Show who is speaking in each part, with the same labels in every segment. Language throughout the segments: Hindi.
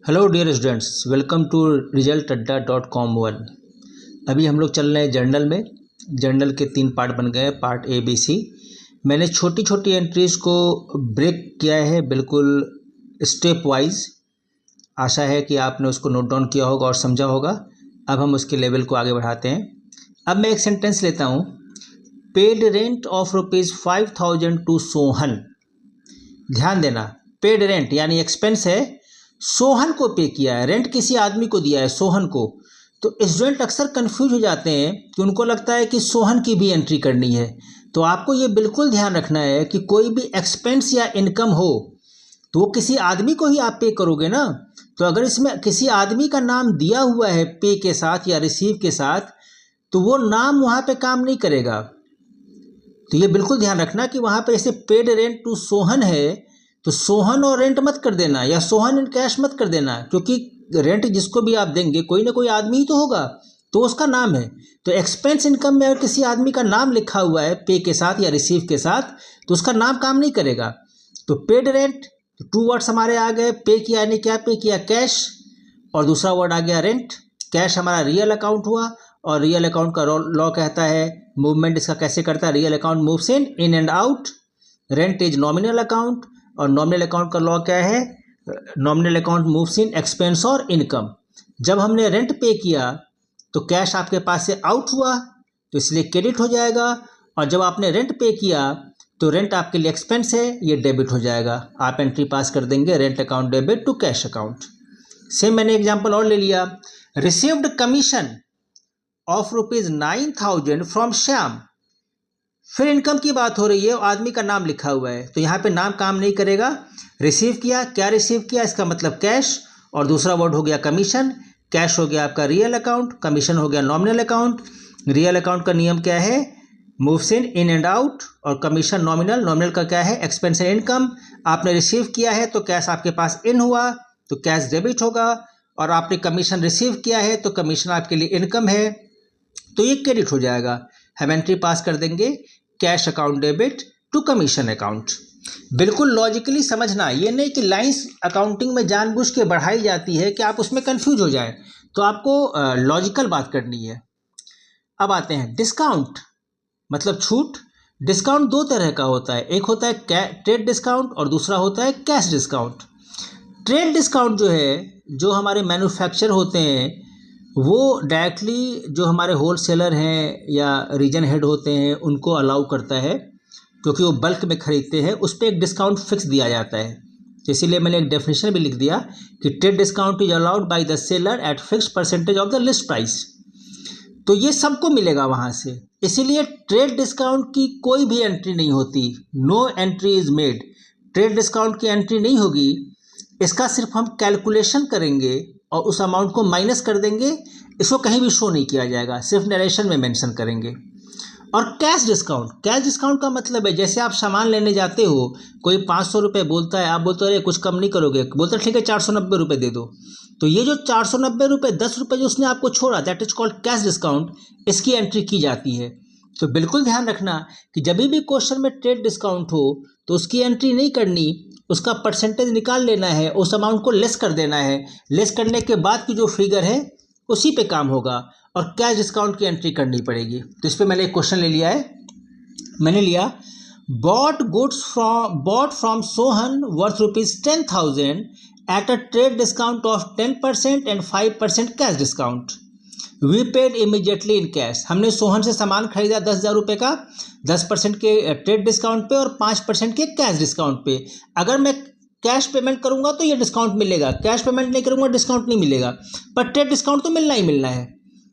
Speaker 1: Hello dear students, welcome to resultadda.com1। अभी हम लोग चल रहे हैं जर्नल में। जर्नल के 3 पार्ट बन गए, पार्ट ए बी सी। मैंने छोटी छोटी एंट्रीज को ब्रेक किया है, बिल्कुल स्टेप वाइज। आशा है कि आपने उसको नोट डाउन किया होगा और समझा होगा। अब हम उसके लेवल को आगे बढ़ाते हैं। अब मैं एक सेंटेंस लेता हूँ, paid rent of ₹5,000 to Sohan. ध्यान देना, पेड रेंट यानी एक्सपेंस है, सोहन को पे किया है। रेंट किसी आदमी को दिया है, सोहन को। तो स्टूडेंट अक्सर कंफ्यूज हो जाते हैं कि उनको लगता है कि सोहन की भी एंट्री करनी है। तो आपको ये बिल्कुल ध्यान रखना है कि कोई भी एक्सपेंस या इनकम हो तो वो किसी आदमी को ही आप पे करोगे ना। तो अगर इसमें किसी आदमी का नाम दिया हुआ है पे के साथ या रिसीव के साथ, तो वो नाम वहाँ पे काम नहीं करेगा। तो ये बिल्कुल ध्यान रखना कि वहाँ पे जैसे पेड रेंट टू सोहन है तो सोहन और रेंट मत कर देना, या सोहन इन कैश मत कर देना, क्योंकि रेंट जिसको भी आप देंगे कोई ना कोई आदमी ही तो होगा, तो उसका नाम है। तो एक्सपेंस इनकम में अगर किसी आदमी का नाम लिखा हुआ है पे के साथ या रिसीव के साथ, तो उसका नाम काम नहीं करेगा। तो पेड रेंट, तो 2 वर्ड्स हमारे आ गए। पे किया यानी क्या पे किया, कैश, और दूसरा वर्ड आ गया रेंट। कैश हमारा रियल अकाउंट हुआ, और रियल अकाउंट का लॉ कहता है मूवमेंट इसका कैसे करता है, real account moves in and out. Rent is nominal account, और नॉमिनल अकाउंट का लॉ क्या है, nominal account moves in expense और इनकम। जब हमने रेंट पे किया तो कैश आपके पास से आउट हुआ, तो इसलिए क्रेडिट हो जाएगा। और जब आपने रेंट पे किया तो रेंट आपके लिए एक्सपेंस है, ये डेबिट हो जाएगा। आप एंट्री पास कर देंगे, rent account debit to cash account. Same मैंने एग्जाम्पल और ले लिया, received commission of ₹9,000 from Shyam. फिर इनकम की बात हो रही है, आदमी का नाम लिखा हुआ है, तो यहाँ पे नाम काम नहीं करेगा। रिसीव किया, क्या रिसीव किया, इसका मतलब कैश, और दूसरा वर्ड हो गया कमीशन। कैश हो गया आपका रियल अकाउंट, कमीशन हो गया नॉमिनल अकाउंट। रियल अकाउंट का नियम क्या है, मूव्स इन एंड आउट, और कमीशन नॉमिनल, नॉमिनल का क्या है, एक्सपेंस एंड इनकम। आपने रिसीव किया है तो कैश आपके पास इन हुआ, तो कैश डेबिट होगा, और आपने कमीशन रिसीव किया है तो कमीशन आपके लिए इनकम है, तो ये क्रेडिट हो जाएगा। हम एंट्री पास कर देंगे, cash account debit to commission account. बिल्कुल लॉजिकली समझना, ये नहीं कि लाइंस अकाउंटिंग में जानबूझ के बढ़ाई जाती है कि आप उसमें कंफ्यूज हो जाएं। तो आपको लॉजिकल बात करनी है। अब आते हैं डिस्काउंट, मतलब छूट। डिस्काउंट 2 तरह का होता है, एक होता है ट्रेड डिस्काउंट और दूसरा होता है कैश डिस्काउंट। ट्रेड डिस्काउंट जो है, जो हमारे मैन्युफैक्चर होते हैं वो डायरेक्टली जो हमारे होलसेलर हैं या रीजन हेड होते हैं उनको अलाउ करता है, क्योंकि वो बल्क में खरीदते हैं, उस पर एक डिस्काउंट फिक्स दिया जाता है। तो इसीलिए मैंने एक डेफिनेशन भी लिख दिया कि trade discount is allowed by the seller at fixed percentage of the list price. तो ये सबको मिलेगा वहाँ से, इसीलिए ट्रेड डिस्काउंट की कोई भी एंट्री नहीं होती, no entry is made. Trade discount की एंट्री नहीं होगी, इसका सिर्फ हम कैलकुलेशन करेंगे और उस अमाउंट को माइनस कर देंगे। इसको कहीं भी शो नहीं किया जाएगा, सिर्फ नरेशन में मेंशन करेंगे। और कैश डिस्काउंट, कैश डिस्काउंट का मतलब है जैसे आप सामान लेने जाते हो, कोई 500 रुपये बोलता है, आप बोलते हो अरे कुछ कम नहीं करोगे, बोलते ठीक है 490 रुपये दे दो। तो ये जो 490 रुपये 10 रुपये जो उसने आपको छोड़ा, that is called cash discount, इसकी एंट्री की जाती है। तो बिल्कुल ध्यान रखना कि जब भी क्वेश्चन में ट्रेड डिस्काउंट हो तो उसकी एंट्री नहीं करनी, उसका परसेंटेज निकाल लेना है, उस अमाउंट को लेस कर देना है। लेस करने के बाद की जो फिगर है उसी पे काम होगा, और कैश डिस्काउंट की एंट्री करनी पड़ेगी। तो इस पे मैंने एक क्वेश्चन ले लिया है, मैंने लिया bought from Sohan worth ₹10,000 at a trade discount of 10% and 5% cash discount. We paid immediately in cash. हमने सोहन से सामान खरीदा 10,000 रुपये का, 10% के ट्रेड डिस्काउंट पे और 5% के कैश डिस्काउंट पे। अगर मैं कैश पेमेंट करूंगा तो ये डिस्काउंट मिलेगा, कैश पेमेंट नहीं करूंगा डिस्काउंट नहीं मिलेगा, पर ट्रेड डिस्काउंट तो मिलना ही मिलना है।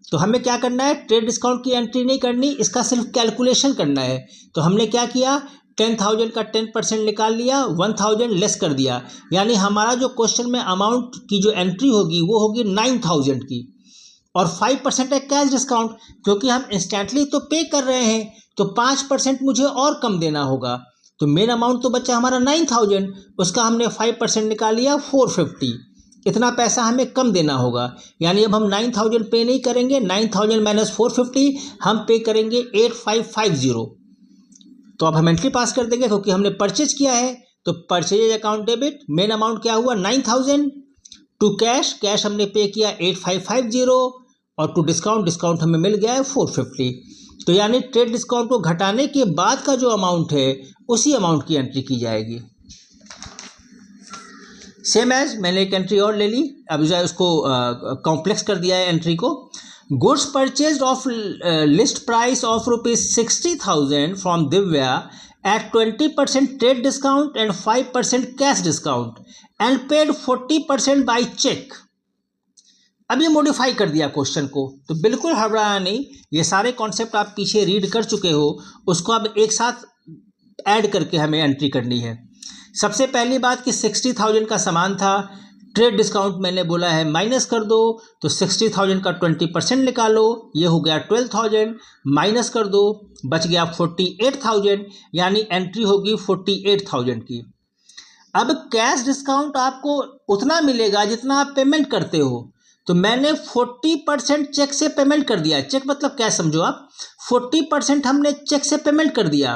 Speaker 1: तो हमें क्या करना है, ट्रेड डिस्काउंट की एंट्री नहीं करनी, इसका सिर्फ कैलकुलेशन करना है। तो हमने क्या किया, 10,000 का 10% निकाल लिया, 1,000 लेस कर दिया, यानी हमारा जो क्वेश्चन में अमाउंट की जो एंट्री होगी वो होगी 9,000 की। और 5% है कैश डिस्काउंट, क्योंकि हम इंस्टेंटली तो पे कर रहे हैं, तो 5% मुझे और कम देना होगा। तो मेन अमाउंट तो बचा हमारा 9,000, उसका हमने 5% निकाल लिया 450। इतना पैसा हमें कम देना होगा, यानी अब हम 9,000 पे नहीं करेंगे, 9,000 माइनस 450 हम पे करेंगे 8550। तो अब हम एंट्री पास कर देंगे, क्योंकि हमने परचेज किया है। तो purchase account debit, main amount क्या हुआ 9,000, टू कैश, कैश हमने पे किया 8550 और टू डिस्काउंट, डिस्काउंट हमें मिल गया है 450। तो यानी ट्रेड डिस्काउंट को घटाने के बाद का जो अमाउंट है उसी अमाउंट की एंट्री की जाएगी। सेम एज मैंने एक एंट्री और ले ली, अब जो है उसको कॉम्प्लेक्स कर दिया है एंट्री को। Goods purchased of list price of ₹60,000 from Divya at 20% trade discount and 5% cash discount and paid 40% by check। अब ये मॉडिफाई कर दिया क्वेश्चन को, तो बिल्कुल हड़बड़ाना नहीं, ये सारे कॉन्सेप्ट आप पीछे रीड कर चुके हो, उसको अब एक साथ ऐड करके हमें एंट्री करनी है। सबसे पहली बात कि 60,000 का सामान था, ट्रेड डिस्काउंट मैंने बोला है माइनस कर दो, तो 60,000 का 20% निकालो, ये हो गया 12,000, माइनस कर दो, बच गया 48,000, यानी एंट्री होगी 48,000 की। अब कैश डिस्काउंट आपको उतना मिलेगा जितना आप पेमेंट करते हो, तो मैंने 40% चेक से पेमेंट कर दिया। चेक मतलब क्या समझो आप, 40% हमने चेक से पेमेंट कर दिया,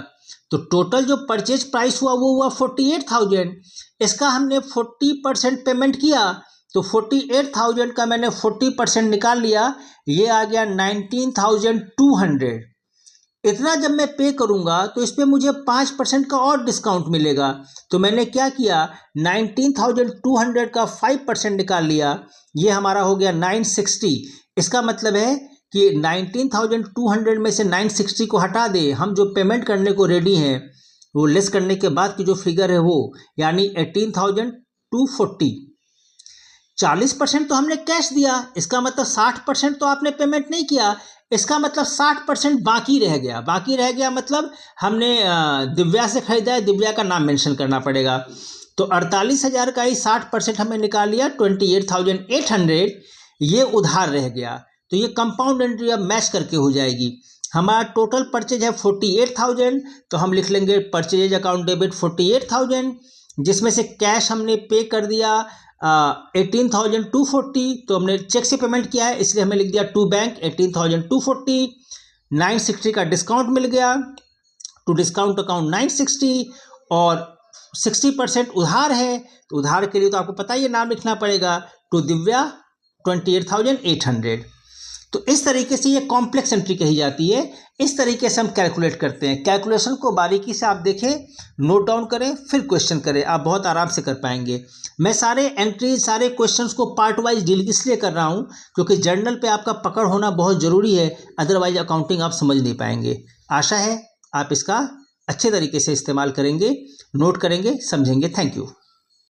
Speaker 1: तो टोटल जो परचेज प्राइस हुआ वो हुआ 48,000। इसका हमने 40% पेमेंट किया, तो 48,000 का मैंने 40% निकाल लिया, ये आ गया 19,200। इतना जब मैं पे करूंगा तो इस पर मुझे 5% का और डिस्काउंट मिलेगा, तो मैंने क्या किया, 19,200 का 5% निकाल लिया, ये हमारा हो गया 960। इसका मतलब है कि 19,200 में से 960 को हटा दे, हम जो पेमेंट करने को रेडी हैं वो लेस करने के बाद की जो फिगर है वो, यानी 18,240। 40% तो हमने कैश दिया, इसका मतलब 60% तो आपने पेमेंट नहीं किया, इसका मतलब 60% बाकी रह गया। बाकी रह गया मतलब हमने दिव्या से खरीदा है, दिव्या का नाम मेंशन करना पड़ेगा, तो 48,000 का ही 60% हमें निकाल लिया, 28,800 ये उधार रह गया। तो ये कंपाउंड एंट्री अब मैच करके हो जाएगी। हमारा टोटल परचेज है 48,000, तो हम लिख लेंगे परचेज अकाउंट डेबिट 48,000, जिसमें से कैश हमने पे कर दिया 18,240, तो हमने चेक से पेमेंट किया है इसलिए हमें लिख दिया टू बैंक 18,240। 960 का डिस्काउंट मिल गया, टू डिस्काउंट अकाउंट 960, और 60% उधार है, तो उधार के लिए तो आपको पता ही है नाम लिखना पड़ेगा, टू दिव्या 28,800। तो इस तरीके से ये कॉम्प्लेक्स एंट्री कही जाती है। इस तरीके से हम कैलकुलेट करते हैं। कैलकुलेशन को बारीकी से आप देखें, नोट डाउन करें, फिर क्वेश्चन करें, आप बहुत आराम से कर पाएंगे। मैं सारे एंट्रीज, सारे क्वेश्चंस को पार्ट वाइज डील इसलिए कर रहा हूं क्योंकि जर्नल पे आपका पकड़ होना बहुत ज़रूरी है, अदरवाइज अकाउंटिंग आप समझ नहीं पाएंगे। आशा है आप इसका अच्छे तरीके से इस्तेमाल करेंगे, नोट करेंगे, समझेंगे। Thank you.